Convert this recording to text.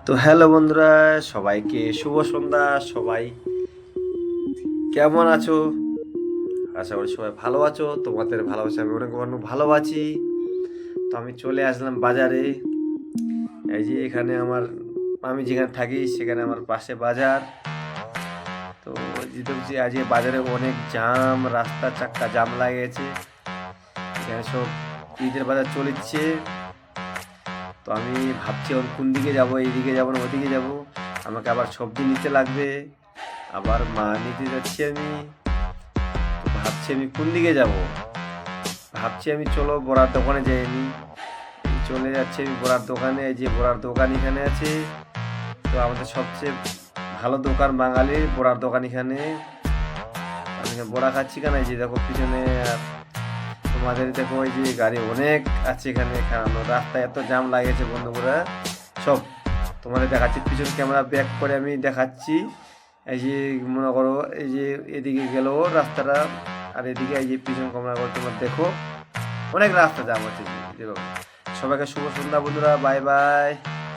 তো হ্যালো বন্ধুরা, সবাইকে শুভ সন্ধ্যা। সবাই কেমন আছো? আশা করি সবাই ভালো আছো। তোমাদের ভালোবাসা আমি অনেক অনেক ভালো আছি। তো আমি চলে আসলাম বাজারে। এই যে এখানে আমি যেখানে থাকি সেখানে আমার পাশে বাজার। তো দেখছি আজকে বাজারে অনেক জাম, রাস্তার চাক্কা জাম লাগিয়েছে। এখানে সব ঈদের বাজার চলেছে। তো আমি ভাবছি এখন কোন দিকে যাব, এইদিকে যাবো না ওদিকে যাব। আমাকে আবার সবজি নিতে লাগবে, আবার মা নিতে যাচ্ছি আমি। তো ভাবছি আমি কোন দিকে যাব। ভাবছি আমি চলো বড়ার দোকানে যাই। আমি চলে যাচ্ছি আমি বড়ার দোকানে। এই যে বড়ার দোকান এখানে আছে। তো আমাদের সবচেয়ে ভালো দোকান বাঙালির বড়ার দোকান এখানে। আমি এখানে বড়া খাচ্ছি কেন, এই যে দেখো পিছনে। আর তোমাদের দেখো এই যে গাড়ি অনেক আছে এখানে খাওয়ানো। রাস্তায় এত জাম লাগেছে বন্ধুরা। সব তোমাদের দেখাচ্ছি, পিছন ক্যামেরা ব্যাক করে আমি দেখাচ্ছি। এই যে মনে করো এই যে এদিকে গেল রাস্তাটা, আর এদিকে এই যে পিছন ক্যামেরা করে তোমার দেখো অনেক রাস্তা জাম আছে। সবাইকে শুভ সন্ধ্যা বন্ধুরা, বাই বাই।